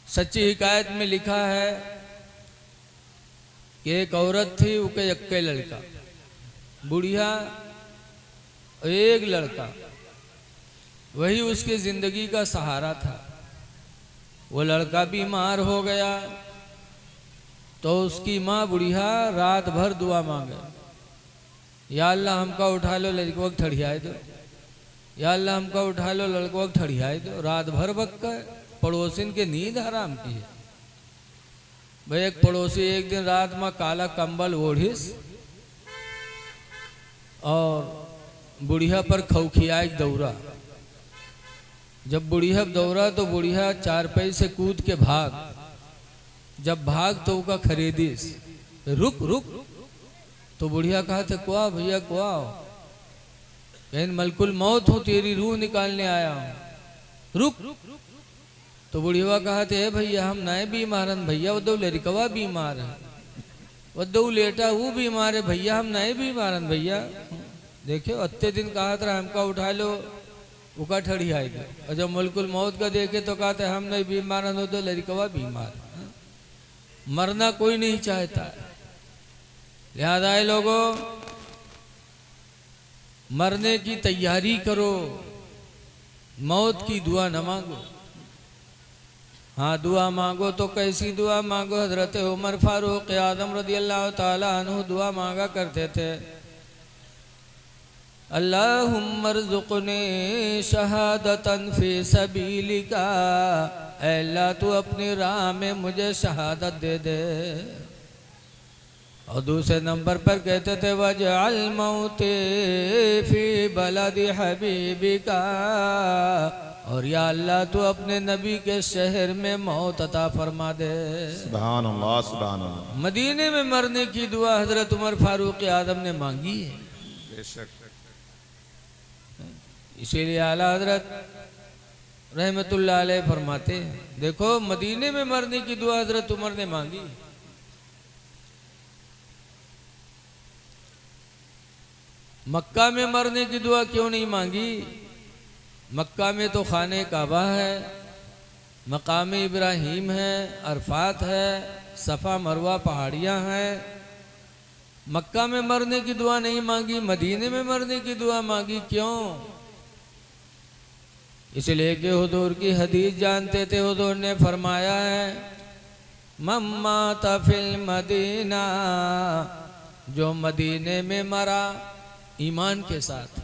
सच्ची हिकायत में लिखा है कि एक औरत थी, उसके यक्के लड़का, बुढ़िया एक लड़का, वही उसकी जिंदगी का सहारा था। वो लड़का बीमार हो गया तो उसकी माँ बुढ़िया रात भर दुआ मांगे, या अल्लाह हमका उठा लो लड़को को ठड़ियाए दो, या अल्लाह हमका उठा लो लड़को को ठड़ियाए दो। रात भर बक्का पड़ोसिन के नींद हराम की है। भाई एक पड़ोसी एक दिन रात में काला कंबल ओढ़िस और बुढ़िया पर खौखिया एक दौरा। जब बुढ़िया दौरा तो बुढ़िया चारपाई से कूद के भाग, जब भाग तो उसका खरीदिस, रुक रुक। तो बुढ़िया कहा था कुआ भैया कुआ, कहीं मलकुल मौत हो, तेरी रूह निकालने आया हूं, रुक। तो बुढ़िया कहा थे भैया हम नए बीमारन भैया, वो दो लड़कवा बीमार है, वो दो लेटा वो बीमार है भैया, हम नए बीमारन भैया। देखो अत्ते दिन कहा था हमका उठा लो, उका ठड़ी आई गए, और जब मुल्कुल मौत का देखे तो कहते हम नहीं बीमारन हो, तो लड़कवा बीमार। मरना कोई नहीं चाहता, लिहाजा है लोगों मरने की तैयारी करो, मौत की दुआ न मांगो। हाँ दुआ मांगो तो कैसी दुआ मांगो? हजरत उमर फारूक आजम रज़ी अल्लाह ताला अन्हु दुआ मांगा करते थे, अल्लाहुम्मा रज़ुक़नी शहादतन फी सबीलिका, अल्लाह तू अपनी राह में मुझे शहादत दे दे। और दूसरे नंबर पर कहते थे वजअल मौती फी बलदी हबीबिका, और या अल्लाह तू अपने नबी के शहर में मौत अता फरमा दे। सुभान अल्लाह सुभान अल्लाह। मदीने में मरने की दुआ हजरत उमर फारूक आजम ने मांगी है। बेशक। इसीलिए आला हजरत रहमतुल्लाह अलैह फरमाते हैं, देखो मदीने में मरने की दुआ हजरत उमर ने मांगी। मक्का में मरने की दुआ क्यों नहीं मांगी? मक्का में तो खाने काबा है, मकाम इब्राहिम है, अरफात है, सफ़ा मरवा पहाड़ियाँ हैं। मक्का में मरने की दुआ नहीं मांगी, मदीने में मरने की दुआ मांगी, क्यों? इसलिए कि हुजूर की हदीस जानते थे, हुजूर ने फरमाया है मम्मा तफिल मदीना, जो मदीने में मरा ईमान के साथ,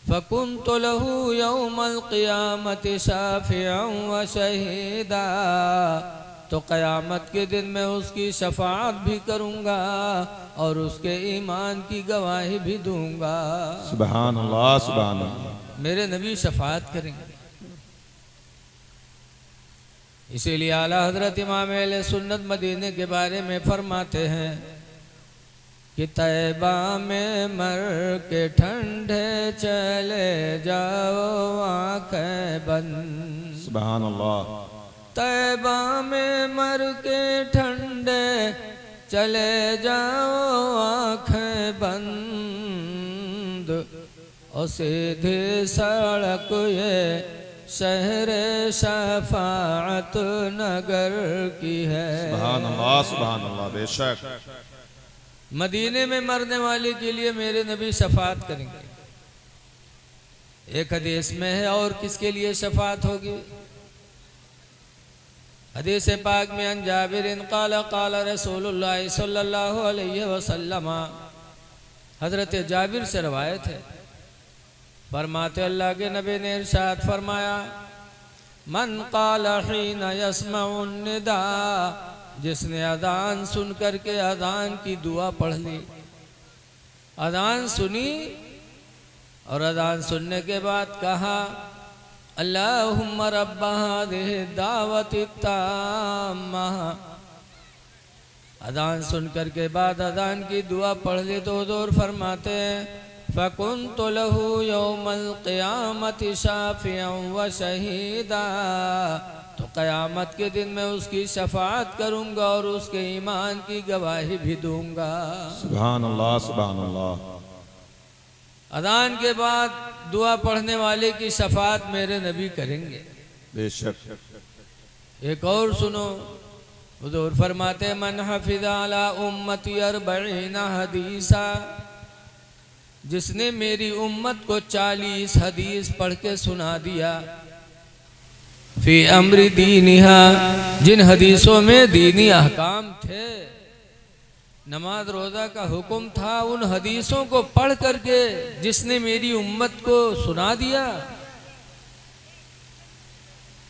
फ़कुन्तु लहू यौमल क़ियामति शाफ़िअन व शहीदा, तो क़यामत के दिन मैं उसकी शफ़ाअत भी करूँगा और उसके ईमान की गवाही भी दूँगा। सुभान अल्लाह सुभान अल्लाह। मेरे नबी शफ़ाअत करेंगे। इसीलिए आला हज़रत इमाम अहले सुन्नत मदीने के बारे में फरमाते हैं कि तैबा में मर के ठंडे चले जाओ आँखें बंद। सुभान अल्लाह। तैबा में मर के ठंडे चले जाओ आँखें बंद, और सीधी सड़क ये शहर शफाअत नगर की है। सुभान अल्लाह सुभान अल्लाह। बेशक। मदीने में मरने वाले के लिए मेरे नबी शफाअत करेंगे। एक हदीस में है, और किसके लिए शफाअत होगी? हदीस पाक में अन जाबिर क़ाल क़ाल रसूलुल्लाह सल्लल्लाहु अलैहि वसल्लम, हजरत जाबिर से रवायत है, फरमाते अल्लाह के नबी ने इरशाद फरमाया मन क़ाल हीन यस्मउ निदा, जिसने अजान सुन करके अजान की दुआ पढ़ ली, अजान सुनी और अजान सुनने के बाद कहा अल्लाहुम्मा रब्बा हाज़िहि दावति ताम्मा, अजान सुन करके बाद अजान की दुआ पढ़ ली तो हुज़ूर फरमाते फ़कुन्तु लहू यौमल क़ियामति शाफ़िअन व शहीदा, तो क़यामत के दिन मैं उसकी शफ़ाअत करूँगा और उसके ईमान की गवाही भी दूँगा। सुभान अल्लाह सुभान अल्लाह। अज़ान के बाद दुआ पढ़ने वाले की शफ़ाअत मेरे नबी करेंगे। बेशक। एक और सुनो, हुजूर फरमाते मन हफिज़ अला उम्मती अर्बईना हदीसा, जिसने मेरी उम्मत को 40 हदीस पढ़ के सुना दिया, फी अम्री दीनिहा, जिन हदीसों में दीनी अहकाम थे, नमाज रोज़ा का हुक्म था, उन हदीसों को पढ़ करके जिसने मेरी उम्मत को सुना दिया,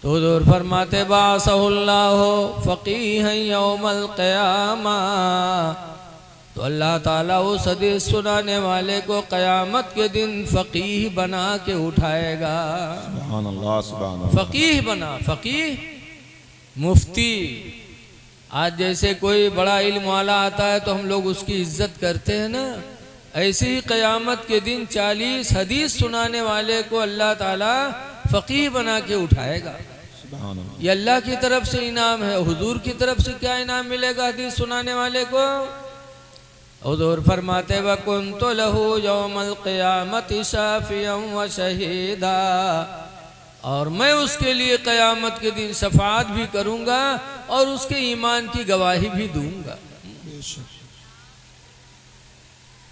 तो हुज़ूर फरमाते बासहुल्लाहु फ़क़ीहन यौमल क़यामा, तो अल्लाह ताला उस हदीस सुनाने वाले को क़यामत के दिन फ़क़ीह बना के उठाएगा। सुभान अल्लाह, सुभान अल्लाह। फ़क़ीह बना, फ़क़ीह मुफ्ती। आज जैसे कोई बड़ा इल्म वाला आता है तो हम लोग उसकी इज्जत करते हैं ना, ऐसे ही क़यामत के दिन 40 हदीस सुनाने वाले को अल्लाह ताला फ़क़ीह बना के उठाएगा। सुभान अल्लाह। ये अल्लाह की तरफ से इनाम है। हुजूर की तरफ से क्या इनाम मिलेगा हदीस सुनाने वाले को? हुजूर फरमाते वकुन्तु लहू यौमल क़ियामति शाफ़ियन व शहीदा, और मैं उसके लिए क़यामत के दिन शफ़ाअत भी करूँगा और उसके ईमान की गवाही भी दूंगा।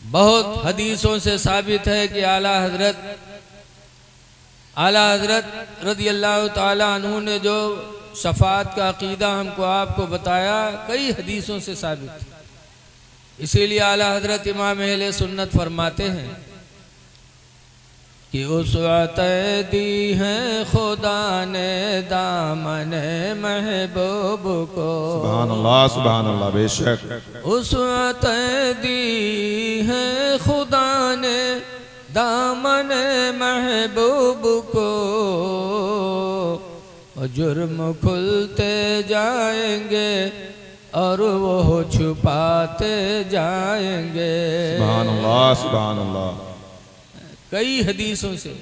बहुत हदीसों से साबित है कि आला हजरत रज़ी अल्लाह ताला अन्हु ने जो शफ़ाअत का अक़ीदा हमको आपको बताया, कई हदीसों से साबित है। इसीलिए आला हजरत इमाम अहले सुन्नत फरमाते हैं कि उसवत दी है खुदा ने दामन महबूब को। सुभान अल्लाह, सुभान अल्लाह। बेशक उसवत दी है खुदा ने दामन महबूब को, जुर्म खुलते जाएंगे और वो छुपाते जाएंगे। सुभान अल्लाह, सुभान अल्लाह। कई हदीसों से।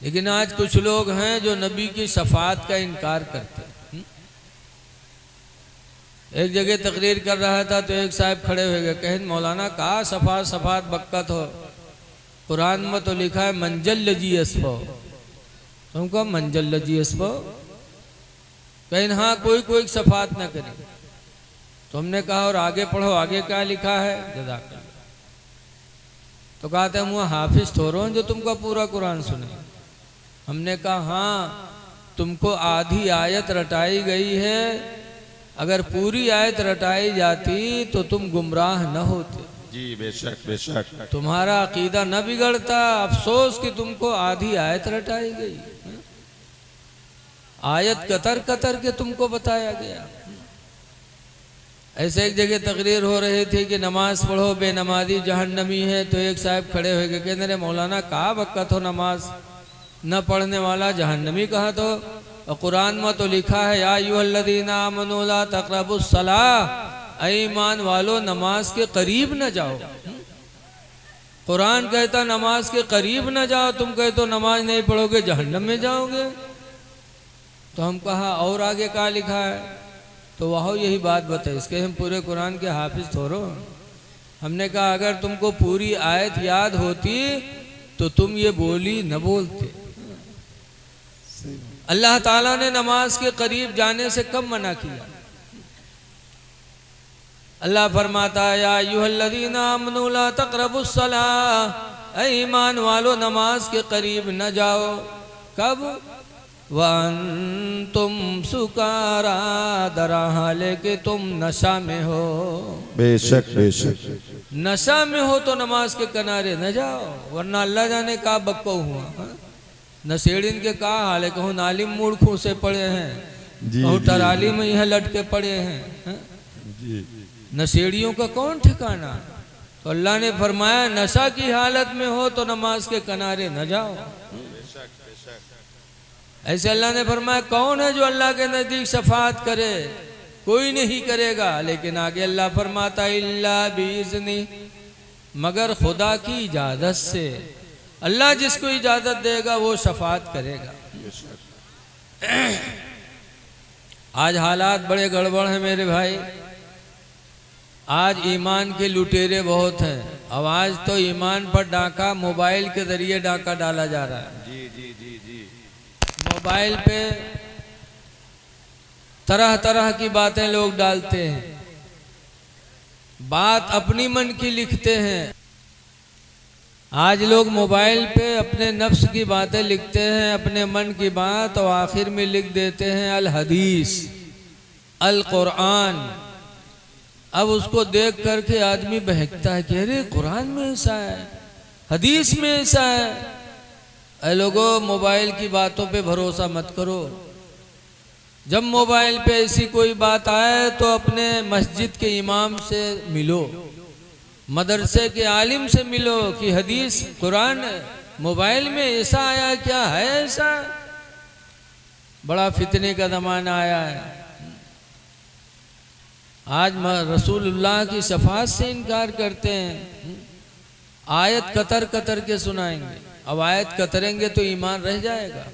लेकिन आज कुछ लोग हैं जो नबी की शफाअत का इनकार करते हैं। एक जगह तकरीर कर रहा था तो एक साहब खड़े हो गए, कहें मौलाना कहा शफाअत शफाअत बक्कत हो, कुरान में तो लिखा है मंजल लजी असफो। तुमको मंजल लजी असफो, कहीं हाँ कोई कोई शफाअत न करे। तुमने कहा और आगे पढ़ो, आगे क्या लिखा है? जज़ाकल्लाह। तो कहते हम वहाँ हाफिज थोड़ो हैं जो तुमको पूरा कुरान सुने। हमने कहा हाँ, तुमको आधी आयत रटाई गई है, अगर पूरी आयत रटाई जाती तो तुम गुमराह न होते। जी बेशक बेशक। तुम्हारा अकीदा न बिगड़ता। अफसोस कि तुमको आधी आयत रटाई गई। आयत कतर कतर के तुमको बताया गया। ऐसे एक जगह तकरीर हो रही थी कि नमाज पढ़ो बेनमाजी जहन्नमी है, तो एक साहब खड़े हुए के कहने रहे मौलाना कहा बक्कत हो, नमाज न पढ़ने वाला जहन्नमी कहा तो, और कुरान में तो लिखा है या अय्युहल्लज़ीना आमनू ला तक़रबुस सलाह, ऐ ईमान वालो नमाज के करीब न जाओ। कुरान कहता नमाज के करीब न जाओ, तुम कहते तो नमाज नहीं पढ़ोगे जहन्नम में जाओगे। तो हम कहा और आगे क्या लिखा है? तो वह यही बात बताए, इसके हम पूरे कुरान के हाफिज थोड़ो। हमने कहा अगर तुमको पूरी आयत याद होती तो तुम ये बोली न बोलते। अल्लाह ताला ने नमाज के करीब जाने से कब मना किया? अल्लाह फरमाता है या अय्युहल्लज़ीना आमनू ला तक़रबुस सलाह, ऐ ईमान वालो नमाज के करीब न जाओ। कब? वअंतुम सुकारा, दरा हाले कि तुम नशा में हो। बेशक बेशक। नशा में हो तो नमाज के किनारे न जाओ, वरना अल्लाह जाने का बक्को हुआ। नशेड़िन के का हाल है, कहूँ नालिम मूर्खों से पड़े हैं, कहूँ टराली में यह लटके पड़े हैं। नशेड़ियों का कौन ठिकाना? तो अल्लाह ने फरमाया नशा की हालत में हो तो नमाज के किनारे न जाओ। ऐसे अल्लाह ने फरमाया कौन है जो अल्लाह के नजदीक शफाअत करे? कोई नहीं करेगा। लेकिन आगे अल्लाह फरमाता इल्ला बिइज़्नी, मगर खुदा की इजाजत से। अल्लाह जिसको इजाजत देगा वो शफाअत करेगा। आज हालात बड़े गड़बड़ हैं मेरे भाई। आज ईमान के लुटेरे बहुत हैं। अब आज तो ईमान पर डाका मोबाइल के जरिए डाका डाला जा रहा है। जी जी जी जी। मोबाइल पे तरह तरह की बातें लोग डालते हैं, बात अपनी मन की लिखते हैं। आज लोग मोबाइल पे अपने नफ्स की बातें लिखते हैं, अपने मन की बात, और आखिर में लिख देते हैं अल हदीस, अल कुरान। अब उसको देख करके आदमी बहकता है कि अरे कुरान में ऐसा है, हदीस में ऐसा है। ऐ लोगों, मोबाइल की बातों पे भरोसा मत करो। जब मोबाइल पे ऐसी कोई बात आए तो अपने मस्जिद के इमाम से मिलो, मदरसे के आलिम से मिलो कि हदीस कुरान मोबाइल में ऐसा आया, क्या है ऐसा? बड़ा फितने का ज़माना आया है। आज रसूलुल्लाह की शफाअत से इनकार करते हैं। आयत कतर कतर के सुनाएंगे। अब आयत कतरेंगे तो ईमान रह जाएगा।